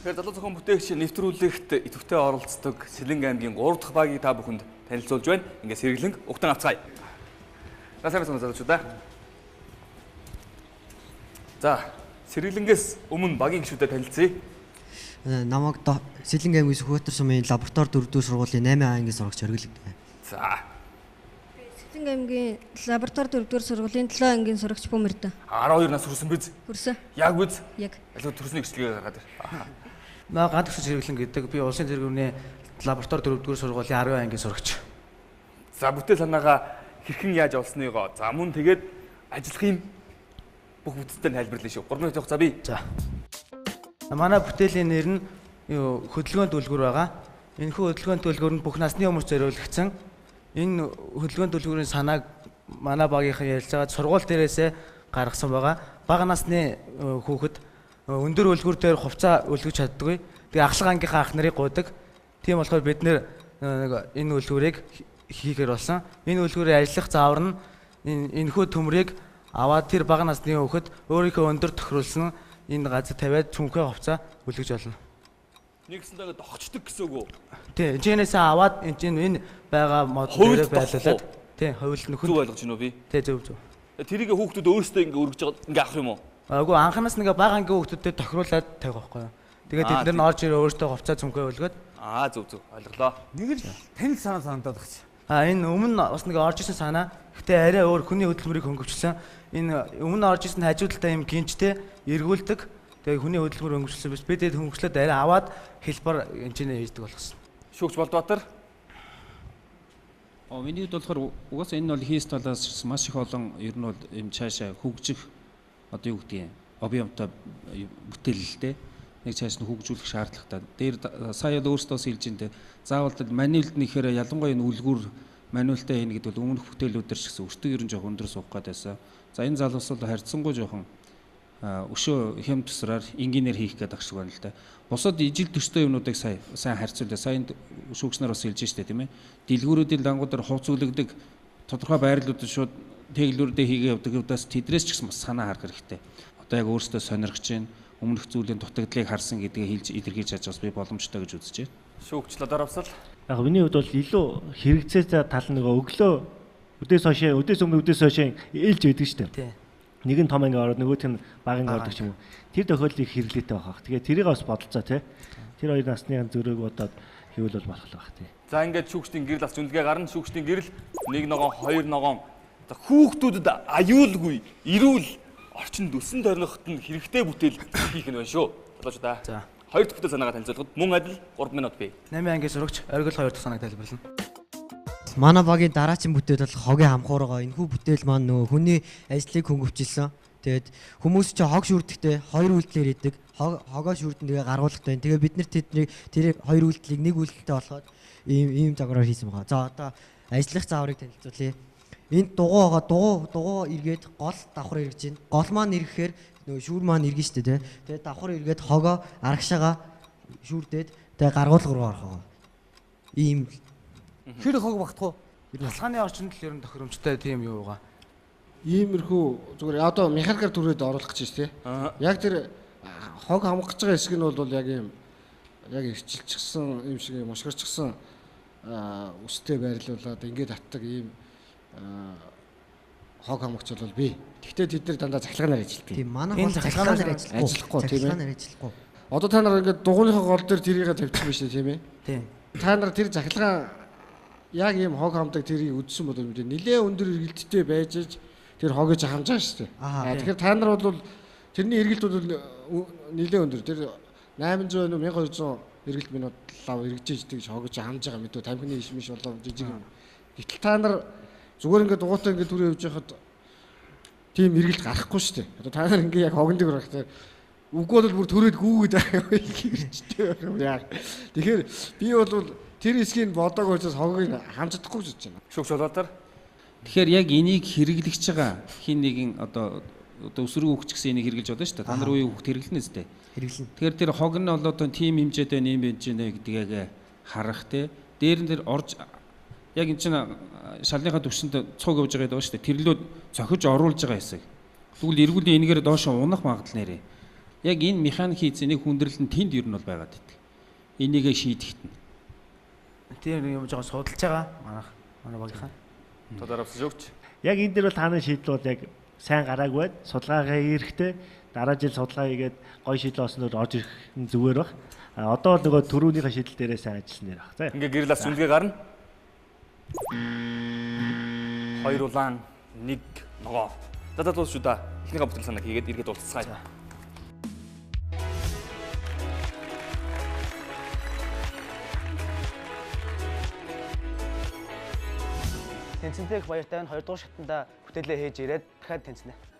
Тэгэхээр залуу зохион бүтээгч нэвтрүүлэгт идэвхтэй оролцдог Сэлэнг аймгийн 3 дахь багийг та бүхэнд танилцуулж байна. Ингээд сэргэлэн угтан авцгаая. За сайн байна залуучуудаа. За сэргэлэнгээс өмнө багийн гишүүдэд танилцъя. Намайг Сэлэнг аймгийн Сүхбаатар сумын лаборатори 4-р сургуулийн 8 ангийн сурагч Оргил гэдэг. За Сэлэнг аймгийн лаборатори 4-р сургуулийн 7 ангийн сурагч Бөмөрдө. 12 нас хүрсэн биз? Хүрсэн. Яг биз? Яг. Аливаа төрсний гэрчлэгээ гаргаад ир. Наа гадагш хэрэглэн гэдэг би улсын тэргүүрийн лаборатори 4-р сургуулийн 10 ангийн сурагч. За бүтээл санаагаа хэрхэн яаж олсныгоо. За мөн тэгээд ажиллахын бүх бүтцтэй тайлбарлая шүү. 3 минут явах за бий. За. Манай бүтээлийн нэр нь хөдөлгөөн төлгөр байгаа. Энэхүү хөдөлгөөн төлгөр нь бүх насны хүмүүст зориулагдсан. Энэ хөдөлгөөн төлгөрийн санааг манай багийнхан ярилцаад сургууль дээрээсээ гаргасан байгаа. Бага насны хүүхэд өндөр үлгэр дээр хувцас үлгэж чаддаггүй. Тэгээ ахлах ангийнхаа ах нарыг гуйдаг. Тийм болохоор бид нэр энэ үлгэрийг хийхээр болсон. Энэ үлгэрийн ажиллах заавар нь энэхүү төмрийг аваад тэр бага насны хүүхэд өөрийнхөө өндөр тохируулсан энэ газар тавиад цүнхээ хувцас үлгэж болно. Нэгсэндээ догчдөг гэсэн үг үү? Тий, энэсээ аваад энэ байгаа мод дээр байлуулад тий, хувилт нөхөд зөв ойлгож байна уу би? Тий, зөв. Тэрийг хүүхдүүд өөрсдөө ингээ өргөж ингээ авах юм уу? Айгу анханаас нэгэ бага ангийн хүүхдүүдэд тохируулаад тавих байхгүй юу. Тэгээд тэд нар орж ирээ өөртөө хувцас цүнхээ үлгээд зөв ойлголоо. Нэг л танил санагдаад багч. Энэ өмнө бас нэг орж исэн санаа. Гэтэ арай өөр хүний хөдөлмөрийг хөнгөвчлсөн. Энэ өмнө орж исэн хажуудалтай юм гинжтэй эргүүлдэг. Тэгээ хүний хөдөлмөр хөнгөвчлсөн биш. Бид тэд хөнгөвчлөөд арай аваад хэлбэр хэмжээний хийдэг болгосон. Шүүгч Болдбаатар. Миний хувьд болохоор угаасаа энэ бол хийс талаас маш их олон ер нь бол юм цаашаа хөгжих одоо юу гэдгийг объемтой бүтээлэлтэй нэг цааш нь хөгжүүлэх шаардлагатай. Дээр сая л өөрсдөө хэлж энэ заавал мануэлд нэхэр ялангуяа энэ үлгүр мануэлтай хийнэ гэдэг бол өмнөх бүтээлүүдээр ч гэсэн өртөө ер нь жоох өндөр суух гэдээсэн. За энэ залуус бол харьцангуй жоохон өшөө хэм тусраар инженеэр хийх гэдэг шиг байна л да. Бусад ижил төстэй юмнуудыг сайн харьцуулаа. Сайн шүүгч нар бас хэлж штэ тийм ээ. Дэлгүүрүүдийн дангуудаар хувц үлэгдэг тодорхой байрлалуудад шууд тэглүүрдээ хийгээ явдаг удаас тэдрээс ч гэсэн бас санаа харах хэрэгтэй. Одоо яг өөрөөсөө сонирхож байна. Өмнөх зүйлийн дутагдлыг харсан гэдгийг хэлж илэрхийлж чадж бас би боломжтой гэж үзэж байна. Шүүгч Лодор Авсал. Яг миний хувьд бол илүү хэрэгцээ тал нөгөө өглөө өдөөс өмнө өдөөс хойш ээлж байдаг шүү дээ. Нэг нь том анги ороод нөгөөх нь бага анги ордог ч юм уу. Тэр тохиолдлыг хэрэглээтэй байх. Тэгээ тэрийг бас бодолцоо тий. Тэр хоёр насны зөрөөг бодоод хийвэл бол болох л байх тий. За ингээд шүүгчдийн гэрэл бас үнэлгээ гарна. Шүүгчдийн гэрэл 1 ногоон 2 ногоон. За хүүхдүүдэд аюулгүй, эрүүл орчинд өссөн тойрноход нь хэрэгтэй бүтээл хийх нь байна шүү. Залуучдаа. За. 2 дахь бүтээл санаагаа танилцуулахад мөн адил 3 минут бий. 8 ангийн сурагч Оргил 2 дахь санааг тайлбарлана. Манай багийн дараачин бүтээл бол хогийн хамхуургаа. Энэхүү бүтээл маань нөгөө хүний ажлыг хөнгөвчлсөн. Тэгээд хүмүүс чинь хог шүрдэхтэй 2 үйлдэлээр идэг. Хогоо шүрдэн тэгээ гаргуулгатай. Тэгээ бид нар тэр 2 үйлдэлийг нэг үйлдэлтэй болгоод ийм загвараар хийсэн байгаа. За одоо ажиллах зааврыг танилцуулъя. Энд дугуй эргээд гол давхар эргэж байна. Гол маань эргэхээр нөгөө шүүр маань эргэн штэ тий. Тэгээ давхар эргээд хогоо арагшаага шүүрдээд тэгээ гаргуулга руу орох байгаа. Ийм Хэр хог багтах уу? Хасгааны орчинд л ер нь тохиромжтой тийм юу байгаа. Иймэрхүү зүгээр одоо механикаар түрээд оруулах гэж байна тий. Яг тэр хог хамгаж байгаа хэсэг нь бол яг ийм яг ирчилчихсэн юм шиг мушгирчихсан үстэй байрлуулад ингээд татдаг ийм хог хамгагч бол бий. Гэхдээ тэд нар дандаа захлаганаар ажилладаг. тийм манай гол захлаганаар ажиллахгүй тийм ээ. ажиллахгүй. Одоо та нар ингээд дугуйныхаа гол дээр тэрийг тавьчихсан биш тийм ээ. Тийм. Та нар тэр захлагаа яг ийм хог хамдаг тэрийг үдсэн бол юм дээ. Нилээ өндөр эргэлттэй байж иж тэр хогийг хамж байгаа шүү дээ. Тэгэхээр та нар бол тэрний эргэлт бол нилээ өндөр. Тэр 800 1200 эргэлт минут лав эргэж иждэг хогийг хамж байгаа мэдээ тамхины ишмиш болоо жижиг юм. Гэтэл та нар зүгээр ингээд дугуйтай ингээд түрээ явж байхад тийм эргэлт гарахгүй шүү дээ. Одоо та нар ингээд яг хогон дээр гарахтай үгүй бол бүр төрөөд гүүгээд байгаа юм гэрчтэй юм яа. Тэгэхээр би бол тэр хэсгийг бодоагүй учраас хогийг хамж чадахгүй гэж бодож байна. Шүүгч Болдбаатар. Тэгэхээр яг энийг хэрэглэгч байгаа хин нэгэн одоо өсвөр хүүхч гэсэн энийг хэрэглэж байна шүү дээ. Та нар үеийн хүүхд хэрэглэнэ үстэй. Хэрэглэн. Тэгэхээр тэр хог нь бол одоо тим хэмжээтэй нэм бэнжэнэ гэдгийг харах те. Дээр нь тэр орж яг энэ чинь шалныхаа төвшөнд цуг явж байгаа шүү дээ. Тэрлүүд цохиж оруулж байгаа хэсэг. Тэгвэл эргүүлийн энэгээр доош унах магадлал нэрээ. Яг энэ механикийн эзэнийг хүндрэл нь тэнд ер нь бол байгаад байдаг. Энийг шийдэхэд нь. Тэр юм жоохон судалж байгаа манай багийнхаа. Тодор авсаж өгч. Яг энэ дээр бол тааны шийдэл бол яг сайн гараагүй байд. Судалгаа хийрэхтэй дараа жил судалгаа хийгээд гоё шийдэл олсноор орж ирэх нь зүгээр баг. А одоо л нөгөө төрүүнийхээ шийдэл дээрээ сайн ажилласан нэр баг. За. Ингээ гэрэл ас зүндгээ гарна. 2 улаан 1 ногоо. За дуусч удаа. Эхнийхээ бүтгэл санааг хийгээд эргээд уулзцгаая. Тэнцэнтэйг баяртай нь 2 дугаар шатанда бүтээлээ хийж ирээд дахиад тэнцэнэ.